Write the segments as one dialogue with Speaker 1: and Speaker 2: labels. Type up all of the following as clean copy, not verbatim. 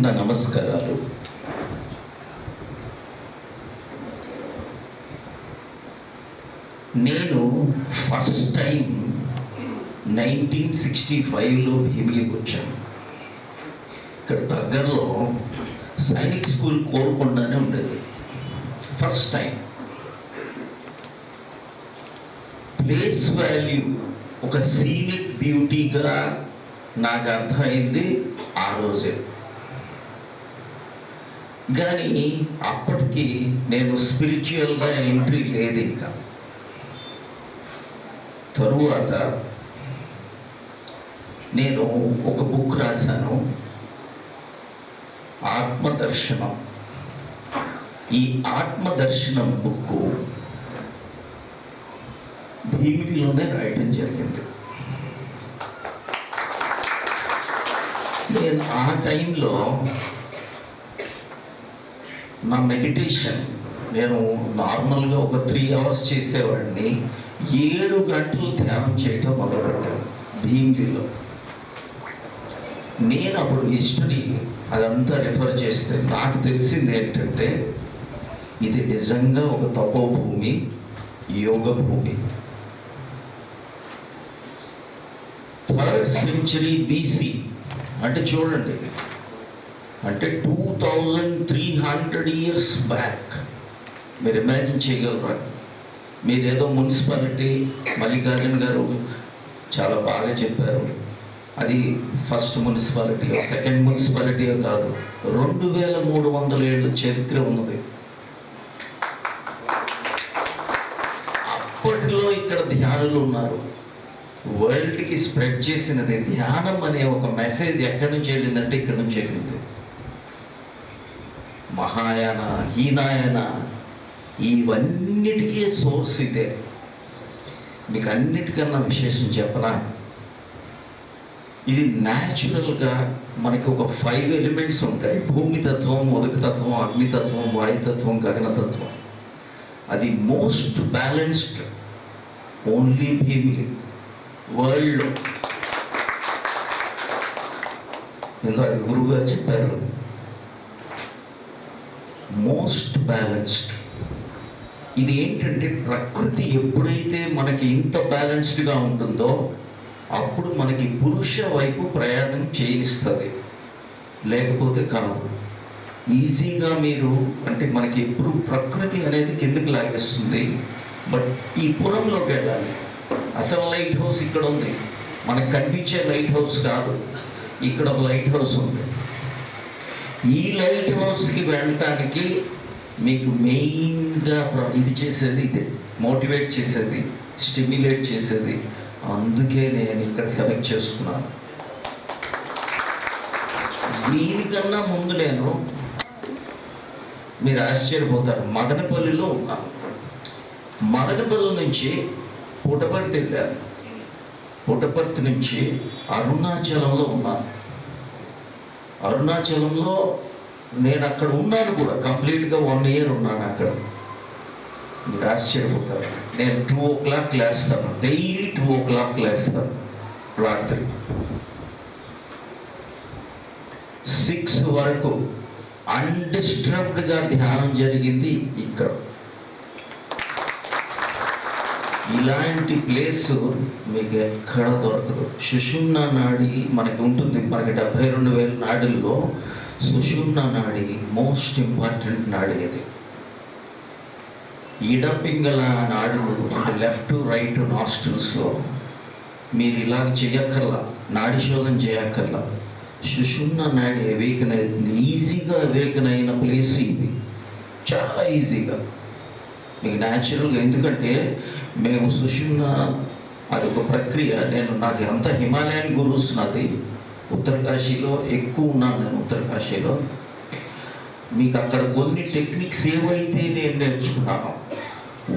Speaker 1: నా నమస్కారాలు. నేను ఫస్ట్ టైం 1965లో భీమిలికి వచ్చాను. ఇక్కడ దగ్గరలో సైనిక్ స్కూల్ కోరుకుండానే ఉండేది. ఫస్ట్ టైం ప్లేస్ వాల్యూ, ఒక సీనిక్ బ్యూటీగా నాకు అర్థమైంది ఆ రోజే. కానీ అప్పటికి నేను స్పిరిచువల్గా ఎంట్రీ లేదు. ఇంకా తరువాత నేను ఒక బుక్ రాశాను, ఆత్మదర్శనం. ఈ ఆత్మదర్శనం బుక్ భీమిలిలోనే రాయటం జరిగింది. నేను ఆ టైంలో నా మెడిటేషన్, నేను నార్మల్గా ఒక 3 hours చేసేవాడిని. 7 గంటలు ధ్యానం చేయటం మొదలుపెట్టాను భీమిలిలో. నేను అప్పుడు హిస్టరీ అదంతా రిఫర్ చేస్తే నాకు తెలిసింది ఏంటంటే, ఇది నిజంగా ఒక తపోభూమి, యోగ భూమి. 3rd century BC అంటే చూడండి, అంటే 2300 years బ్యాక్. మీరు ఇమాజిన్ చేయగలరా? మీరేదో మున్సిపాలిటీ, మల్లికార్జున గారు చాలా బాగా చెప్పారు, అది ఫస్ట్ మున్సిపాలిటీ, సెకండ్ మున్సిపాలిటీ కాదు, 2300 ఏళ్ళు చరిత్ర ఉన్నది. అప్పట్లో ఇక్కడ ధ్యానులు ఉన్నారు. వరల్డ్కి స్ప్రెడ్ చేసినది ధ్యానం అనే ఒక మెసేజ్. ఎక్కడి నుంచి వెళ్ళిందంటే ఇక్కడ నుంచి వెళ్ళింది. మహాయాన, హీనాయన, ఇవన్నిటికీ సోర్స్ ఇదే. మీకు అన్నిటికన్నా విశేషం చెప్పనా, ఇది న్యాచురల్గా మనకి ఒక 5 ఎలిమెంట్స్ ఉంటాయి. భూమితత్వం, ఉదకతత్వం, అగ్నితత్వం, వాయుతత్వం, గగనతత్వం. అది మోస్ట్ బ్యాలెన్స్డ్ ఓన్లీ భీమిలి వరల్డ్లో. ఇందాక గురువు గారు చెప్పారు, మోస్ట్ బ్యాలెన్స్డ్. ఇది ఏంటంటే, ప్రకృతి ఎప్పుడైతే మనకి ఇంత బ్యాలెన్స్డ్గా ఉంటుందో అప్పుడు మనకి పురుష వైపు ప్రయాణం చేయనిస్తుంది, లేకపోతే కాదు. ఈజీగా మీరు అంటే మనకి ఎప్పుడు ప్రకృతి అనేది కిందకి లాగేస్తుంది. బట్ ఈ పురంలోకి వెళ్ళాలి. అసలు లైట్ హౌస్ ఇక్కడ ఉంది, మనకు కనిపించే లైట్ హౌస్ కాదు, ఇక్కడ ఒక లైట్ హౌస్ ఉంది. ఈ లైట్ హౌస్కి వెళ్ళటానికి మీకు మెయిన్గా ఇది చేసేది ఇదే, మోటివేట్ చేసేది, స్టిమ్యులేట్ చేసేది. అందుకే నేను ఇక్కడ సెలెక్ట్ చేసుకున్నాను. దీనికన్నా ముందు మీరు ఆశ్చర్యపోతారు, మదనపల్లిలో ఉన్నాను. మదనపల్లి నుంచి పుట్టపర్తి వెళ్ళాను. పుట్టపర్తి నుంచి అరుణాచలంలో ఉన్నాను. అరుణాచలంలో నేను అక్కడ ఉన్నాను కూడా, కంప్లీట్గా 1 year ఉన్నాను అక్కడ. మీరు ఆశ్చర్యపోతారు. నేను 2 o'clock లేస్తాను, డైలీ 2 o'clock లేస్తాను. రాత్రి 6 వరకు అన్డిస్టర్బ్డ్గా ధ్యానం జరిగింది ఇక్కడ. ఇలాంటి ప్లేస్ మీకు ఎక్కడ దొరకదు. సుషుమ్నా నాడి మనకి ఉంటుంది. మనకి 72,000 నాడుల్లో సుషుమ్నా నాడి మోస్ట్ ఇంపార్టెంట్ నాడి. అది ఇడపింగళ నాడు, అంటే లెఫ్ట్ రైట్ నాస్ట్రిల్స్లో. మీరు ఇలా చేయక్కర్లా, నాడి శోధన చేయక్కర్లా. సుషుమ్నా నాడి అవేకన్ అవుతుంది. ఈజీగా అవేకన్ అయిన ప్లేస్ ఇది, చాలా ఈజీగా మీకు న్యాచురల్గా. ఎందుకంటే మేము సుషుమ్నా, అది ఒక ప్రక్రియ. నాకు ఎంత హిమాలయన్ గురువుస్, నాది ఉత్తరకాశీలో ఎక్కువ ఉన్నాను. నేను ఉత్తరకాశీలో మీకు అక్కడ కొన్ని టెక్నిక్స్ ఏవైతే నేను నేర్చుకున్నానో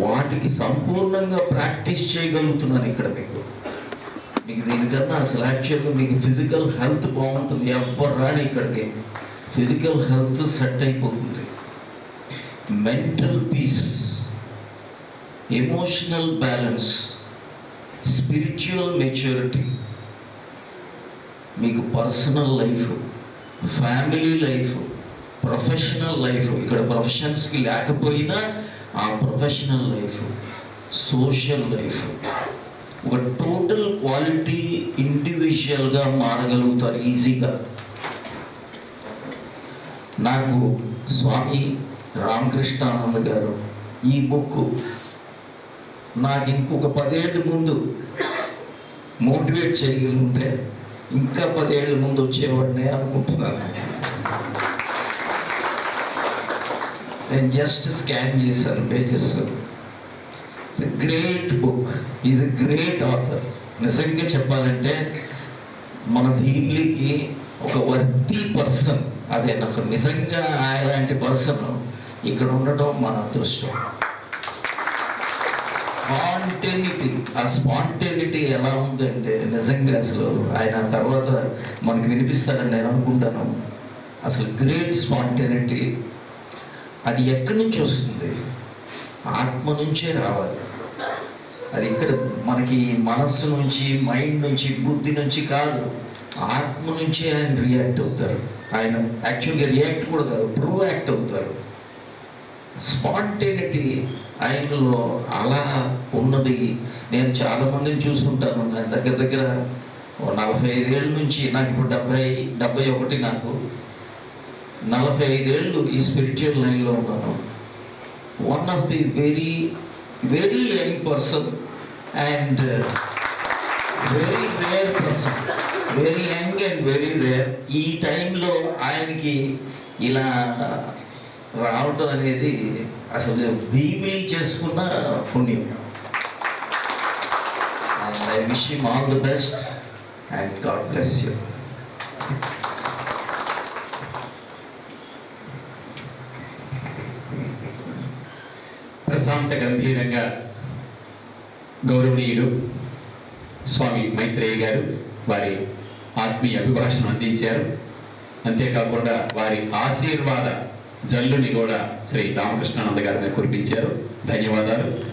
Speaker 1: వాటికి సంపూర్ణంగా ప్రాక్టీస్ చేయగలుగుతున్నాను ఇక్కడ. మీకు దీనికన్నా అసలు యాక్చువల్గా మీకు ఫిజికల్ హెల్త్ బాగుంటుంది. ఎవ్వరు రాని ఇక్కడికి ఫిజికల్ హెల్త్ సెట్ అయిపోతుంది. Mental peace, emotional balance, spiritual maturity, మీకు personal life, family life, professional life, ఇక్కడ ప్రొఫెషన్స్కి లేకపోయినా ఆ ప్రొఫెషనల్ లైఫ్, సోషల్ లైఫ్, ఒక టోటల్ క్వాలిటీ ఇండివిజువల్గా మారగలుగుతారు ఈజీగా. నాకు స్వామి రామకృష్ణానంద గారు ఈ బుక్ నాకు ఇంకొక 10 ఏళ్ళ ముందు మోటివేట్ చేయగలిగితే ఇంకా 10 ఏళ్ళ ముందు వచ్చేవాడిని అనుకుంటున్నాను. నేను జస్ట్ స్కాన్ చేశాను pages. Great book, is a great author. నిజంగా చెప్పాలంటే మన దీనికి ఒక వర్తీ పర్సన్, అదే నాకు నిజంగా అలాంటి పర్సన్ ఇక్కడ ఉండటం మన అదృష్టం. స్పాంటేనిటీ, ఆ స్పాంటేనిటీ ఎలా ఉందంటే నిజంగా అసలు ఆయన తర్వాత మనకు వినిపిస్తాడని నేను అనుకుంటాను. అసలు గ్రేట్ స్పాంటేనిటీ. అది ఎక్కడి నుంచి వస్తుంది? ఆత్మ నుంచే రావాలి. అది ఇక్కడ మనకి మనస్సు నుంచి, మైండ్ నుంచి, బుద్ధి నుంచి కాదు, ఆత్మ నుంచే ఆయన రియాక్ట్ అవుతారు. ఆయన యాక్చువల్గా రియాక్ట్ కూడా కాదు, ప్రోయాక్ట్ అవుతారు. స్పాంటేనిటీ ఆయనలో అలా ఉన్నది. నేను చాలామందిని చూసుకుంటాను. నేను దగ్గర దగ్గర 45 ఏళ్ళ నుంచి, నాకు ఇప్పుడు 71, నాకు 45 ఏళ్ళు ఈ స్పిరిచువల్ లైన్లో ఉన్నాను. One of the very very young person and very rare person, very young and very rare. ఈ టైంలో ఆయనకి ఇలా రావటం అనేది అసలు భీమిలి చేసుకున్న పుణ్యం. And I wish him all the best and God bless you.
Speaker 2: ప్రశాంత గంభీరంగా గౌరవనీయులు స్వామి మైత్రేయ గారు వారి ఆత్మీయ అభిభాషణ అందించారు. అంతేకాకుండా వారి ఆశీర్వాద జల్లుని కూడా శ్రీ రామకృష్ణానంద గారిని కురిపించారు. ధన్యవాదాలు.